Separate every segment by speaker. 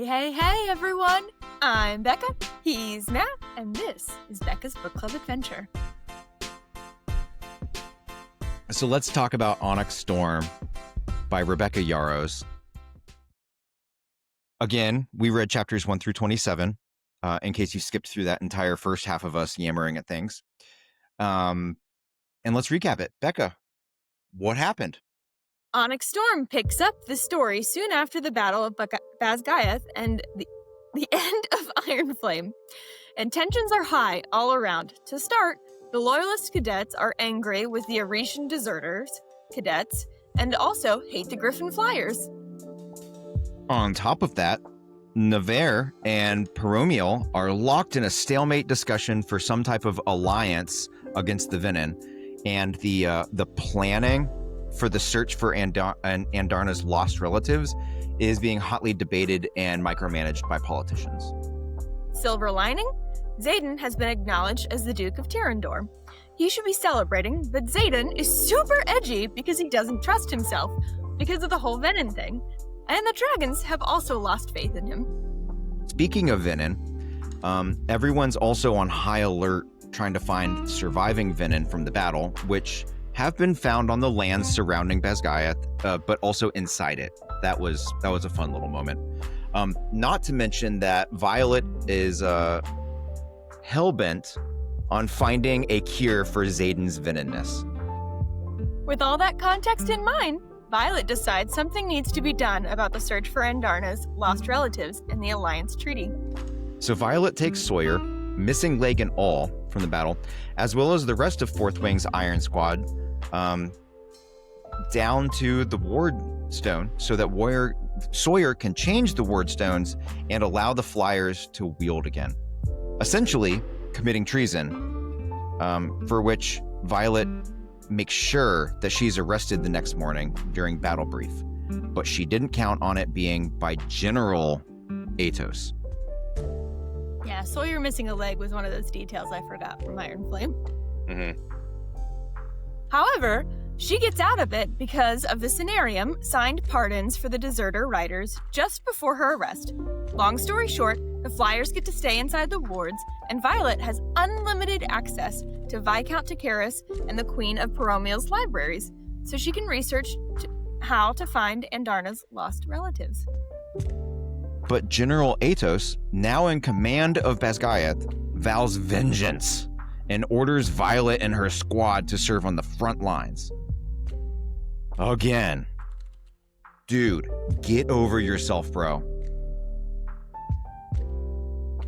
Speaker 1: Hey, everyone! I'm Becca, he's Matt, and this is Becca's Book Club Adventure.
Speaker 2: So let's talk about Onyx Storm by Rebecca Yarros. Again, we read chapters 1 through 27, in case you skipped through that entire first half of us yammering at things. And let's recap it. Becca, what happened?
Speaker 1: Onyx Storm picks up the story soon after the Battle of Basgiath and the end of Iron Flame. And tensions are high all around. To start, the Loyalist cadets are angry with the Aretian deserters, cadets, and also hate the Griffin Flyers.
Speaker 2: On top of that, Navarre and Peromiel are locked in a stalemate discussion for some type of alliance against the Venin, and the planning for the search for Andarna's lost relatives is being hotly debated and micromanaged by politicians.
Speaker 1: Silver lining? Xaden has been acknowledged as the Duke of Tyrrendor. He should be celebrating, but Xaden is super edgy because he doesn't trust himself because of the whole Venin thing. And the dragons have also lost faith in him.
Speaker 2: Speaking of Venin, everyone's also on high alert trying to find surviving Venin from the battle, which have been found on the lands surrounding Basgiath, but also inside it. That was a fun little moment. Not to mention that Violet is hellbent on finding a cure for Xaden's veninness.
Speaker 1: With all that context in mind, Violet decides something needs to be done about the search for Andarna's lost relatives in the Alliance Treaty.
Speaker 2: So Violet takes Sawyer, missing leg and all, from the battle, as well as the rest of Fourth Wing's Iron Squad, down to the Ward Stone so that Sawyer can change the Ward Stones and allow the Flyers to wield again. Essentially, committing treason, for which Violet makes sure that she's arrested the next morning during battle brief. But she didn't count on it being by General Atos.
Speaker 1: Yeah, Sawyer missing a leg was one of those details I forgot from Iron Flame.
Speaker 2: Mm-hmm.
Speaker 1: However, she gets out of it because of the Cenarium signed pardons for the deserter riders just before her arrest. Long story short, the Flyers get to stay inside the wards, and Violet has unlimited access to Viscount Takaris and the Queen of Peromiel's libraries, so she can research how to find Andarna's lost relatives.
Speaker 2: But General Atos, now in command of Basgiath, vows vengeance and orders Violet and her squad to serve on the front lines. Again. Dude, get over yourself, bro.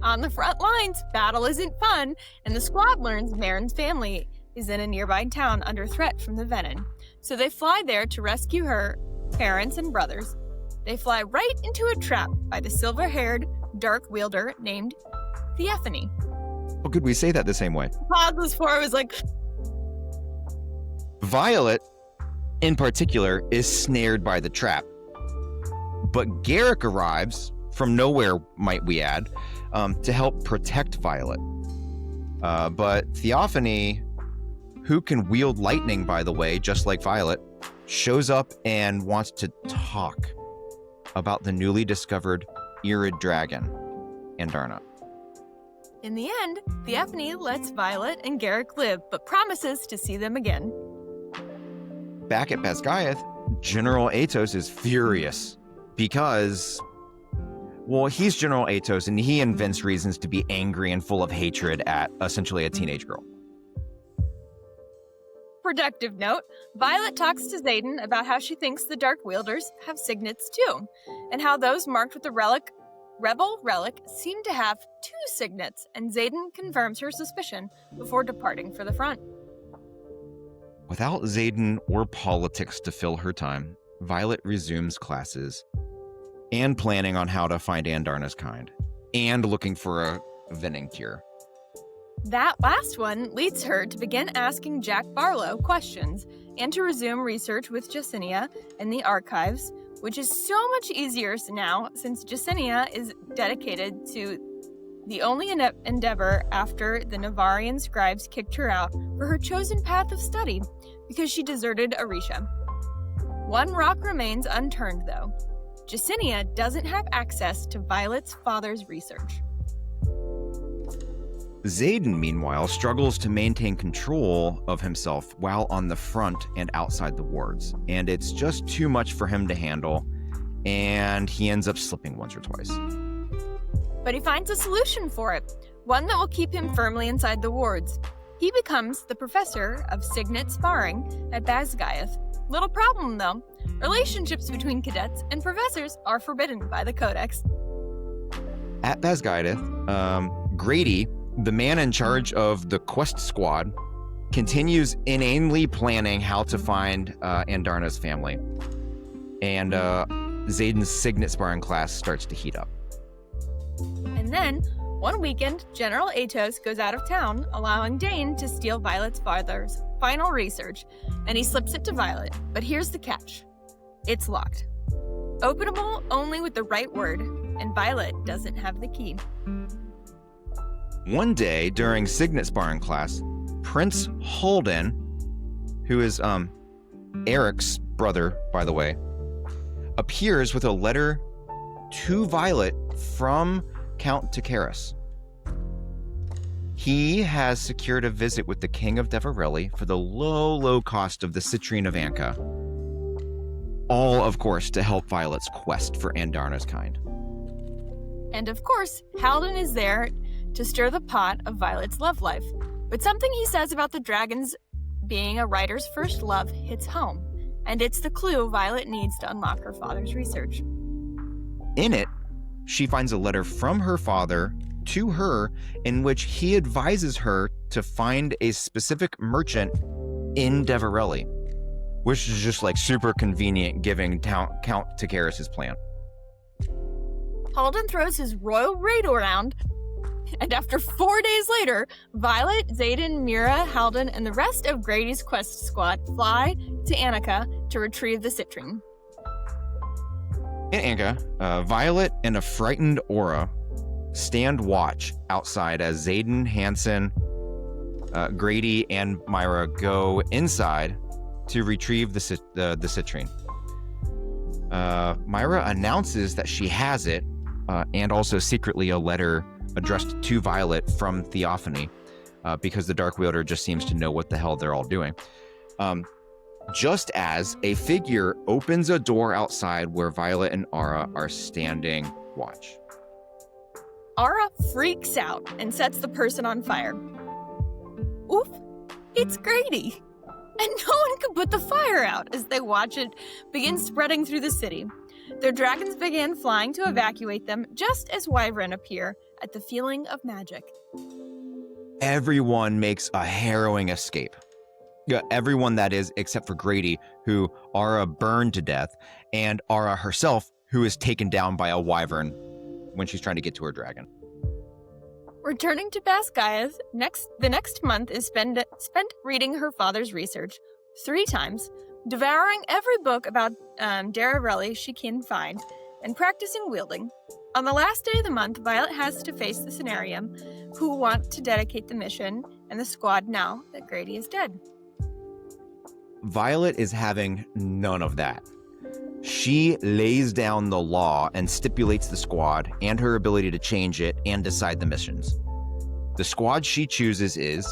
Speaker 1: On the front lines, battle isn't fun, and the squad learns Marin's family is in a nearby town under threat from the Venin. So they fly there to rescue her parents and brothers. They fly right into a trap by the silver-haired dark wielder named Theophany.
Speaker 2: Well, could we say that the same way?
Speaker 1: Pause before I was like...
Speaker 2: Violet, in particular, is snared by the trap. But Garrick arrives, from nowhere, might we add, to help protect Violet. But Theophany, who can wield lightning, by the way, just like Violet, shows up and wants to talk about the newly discovered Irid dragon, Andarna.
Speaker 1: In the end, Theophany lets Violet and Garrick live, but promises to see them again.
Speaker 2: Back at Basgiath, General Atos is furious because, well, he's General Atos and he invents reasons to be angry and full of hatred at essentially a teenage girl.
Speaker 1: Productive note, Violet talks to Xaden about how she thinks the Dark Wielders have signets too, and how those marked with the Rebel relic seem to have 2 signets, and Xaden confirms her suspicion before departing for the front.
Speaker 2: Without Xaden or politics to fill her time, Violet resumes classes and planning on how to find Andarna's kind, and looking for a Venin cure.
Speaker 1: That last one leads her to begin asking Jack Barlow questions and to resume research with Jesinia in the archives, which is so much easier now since Jesinia is dedicated to the only endeavor after the Navarian scribes kicked her out for her chosen path of study because she deserted Arisha. One rock remains unturned, though. Jacinia doesn't have access to Violet's father's research.
Speaker 2: Xaden, meanwhile, struggles to maintain control of himself while on the front and outside the wards, and it's just too much for him to handle, and he ends up slipping once or twice.
Speaker 1: But he finds a solution for it, one that will keep him firmly inside the wards. He becomes the professor of Signet Sparring at Basgiath. Little problem, though. Relationships between cadets and professors are forbidden by the Codex.
Speaker 2: At Basgiath, Grady, the man in charge of the quest squad, continues inanely planning how to find Andarna's family. And Xaden's Signet Sparring class starts to heat up.
Speaker 1: And then, one weekend, General Atos goes out of town, allowing Dane to steal Violet's father's final research, and he slips it to Violet. But here's the catch. It's locked. Openable only with the right word, and Violet doesn't have the key.
Speaker 2: One day, during Signet Sparring class, Prince Holden, who is Eric's brother, by the way, appears with a letter to Violet from Count Takaris. He has secured a visit with the King of Devarelli for the low cost of the citrine of Anka. All, of course, to help Violet's quest for Andarna's kind.
Speaker 1: And of course, Halden is there to stir the pot of Violet's love life. But something he says about the dragons being a writer's first love hits home, and it's the clue Violet needs to unlock her father's research.
Speaker 2: In it, she finds a letter from her father to her in which he advises her to find a specific merchant in Devarelli, which is just like super convenient given Count Takaris' plan.
Speaker 1: Halden throws his royal raid around, and after 4 days later, Violet, Xaden, Mira, Halden, and the rest of Grady's quest squad fly to Annika to retrieve the citrine.
Speaker 2: In Anka, Violet and a frightened Aura stand watch outside as Xaden, Hansen, Grady, and Myra go inside to retrieve the citrine. Myra announces that she has it, and also secretly a letter addressed to Violet from Theophany, because the Dark Wielder just seems to know what the hell they're all doing. Just as a figure opens a door outside where Violet and Aura are standing watch.
Speaker 1: Aura freaks out and sets the person on fire. Oof, it's Grady! And no one could put the fire out as they watch it begin spreading through the city. Their dragons began flying to evacuate them just as Wyvern appear at the feeling of magic.
Speaker 2: Everyone makes a harrowing escape. Yeah, everyone, that is, except for Grady, who Aura burned to death, and Aura herself, who is taken down by a wyvern when she's trying to get to her dragon.
Speaker 1: Returning to Basgiath, the next month is spent reading her father's research 3 times, devouring every book about Devarelli she can find, and practicing wielding. On the last day of the month, Violet has to face the Cenarium, who want to dedicate the mission and the squad now that Grady is dead.
Speaker 2: Violet is having none of that. She lays down the law and stipulates the squad and her ability to change it and decide the missions. The squad she chooses is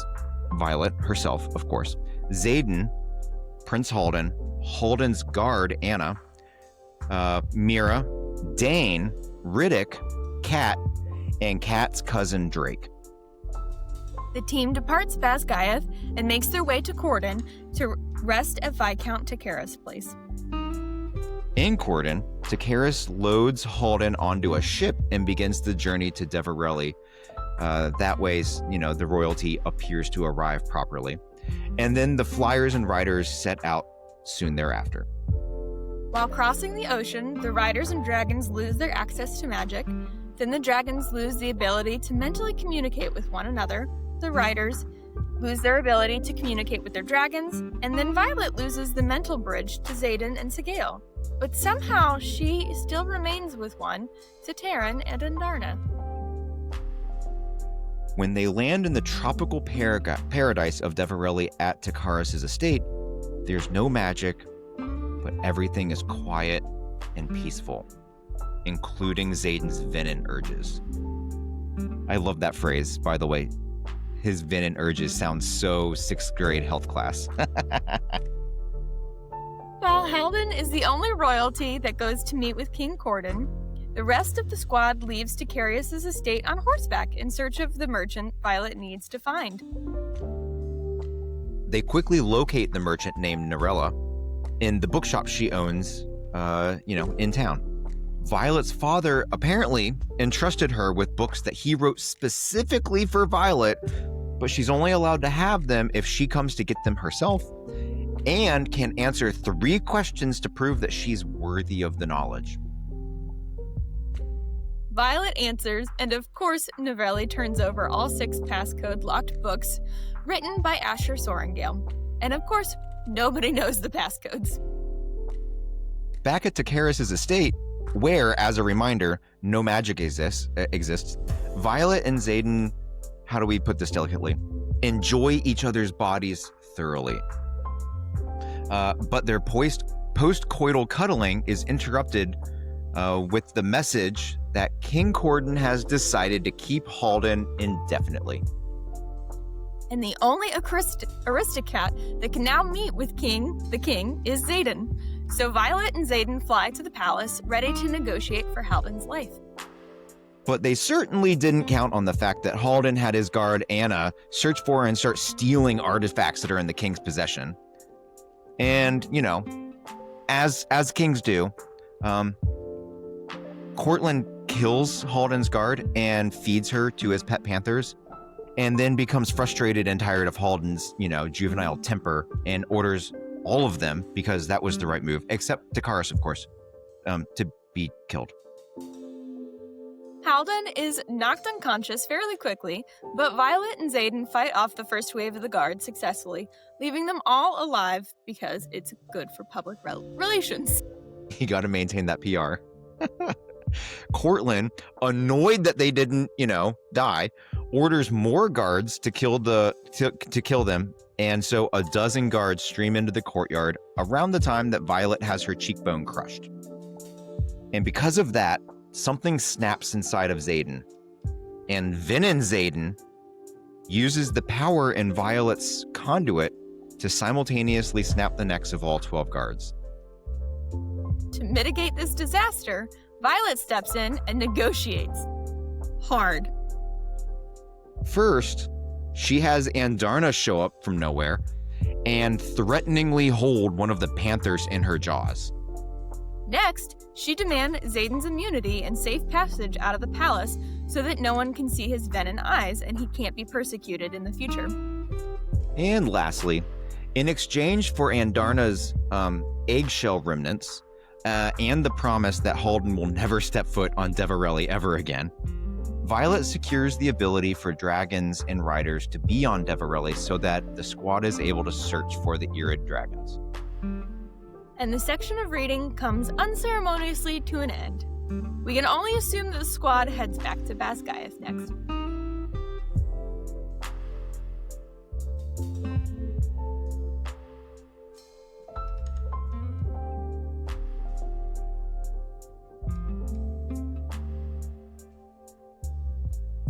Speaker 2: Violet herself, of course, Xaden, Prince Halden, Halden's guard, Anna, Mira, Dane, Riddick, Kat, and Kat's cousin, Drake.
Speaker 1: The team departs Basgiath and makes their way to Corden to rest at Viscount Takaris' place.
Speaker 2: In Corden, Takaris loads Halden onto a ship and begins the journey to Devarelli. That way, the royalty appears to arrive properly. And then the flyers and riders set out soon thereafter.
Speaker 1: While crossing the ocean, the riders and dragons lose their access to magic. Then the dragons lose the ability to mentally communicate with one another. The riders lose their ability to communicate with their dragons. And then Violet loses the mental bridge to Xaden and Sigale. But somehow she still remains with one, to Terran and Andarna.
Speaker 2: When they land in the tropical paradise of Devarelli at Takaris' estate, there's no magic, but everything is quiet and peaceful. including Xaden's venom urges. I love that phrase, by the way. His venom urges sounds so 6th grade health class.
Speaker 1: While Halden is the only royalty that goes to meet with King Corden, the rest of the squad leaves Ticarius' estate on horseback in search of the merchant Violet needs to find.
Speaker 2: They quickly locate the merchant named Narella in the bookshop she owns, in town. Violet's father apparently entrusted her with books that he wrote specifically for Violet, but she's only allowed to have them if she comes to get them herself and can answer 3 questions to prove that she's worthy of the knowledge.
Speaker 1: Violet answers, and of course, Novelli turns over all 6 passcode locked books written by Asher Sorengale. And of course, nobody knows the passcodes.
Speaker 2: Back at Ticarius' estate, where, as a reminder, no magic exists, Violet and Xaden, how do we put this delicately, enjoy each other's bodies thoroughly. But their post-coital cuddling is interrupted with the message that King Corden has decided to keep Halden indefinitely.
Speaker 1: And the only aristocrat that can now meet with the king, is Xaden. So Violet and Xaden fly to the palace, ready to negotiate for Halden's life.
Speaker 2: But they certainly didn't count on the fact that Halden had his guard, Anna, search for and start stealing artifacts that are in the king's possession. And, as kings do, Cortland kills Halden's guard and feeds her to his pet panthers, and then becomes frustrated and tired of Halden's, juvenile temper and orders all of them, because that was the right move, except Ticarius, of course, to be killed.
Speaker 1: Halden is knocked unconscious fairly quickly, but Violet and Xaden fight off the first wave of the guard successfully, leaving them all alive because it's good for public relations.
Speaker 2: You got to maintain that PR. Cortland, annoyed that they didn't, die, orders more guards to kill them, and so a dozen guards stream into the courtyard around the time that Violet has her cheekbone crushed. And because of that, something snaps inside of Xaden, and Venom Xaden uses the power in Violet's conduit to simultaneously snap the necks of all 12 guards.
Speaker 1: To mitigate this disaster, Violet steps in and negotiates. Hard.
Speaker 2: First, she has Andarna show up from nowhere and threateningly hold one of the panthers in her jaws.
Speaker 1: Next, she demands Xaden's immunity and safe passage out of the palace so that no one can see his venom eyes and he can't be persecuted in the future.
Speaker 2: And lastly, in exchange for Andarna's eggshell remnants and the promise that Halden will never step foot on Devarelli ever again, Violet secures the ability for dragons and riders to be on Devarelli so that the squad is able to search for the Irid dragons.
Speaker 1: And the section of reading comes unceremoniously to an end. We can only assume that the squad heads back to Basgiath next.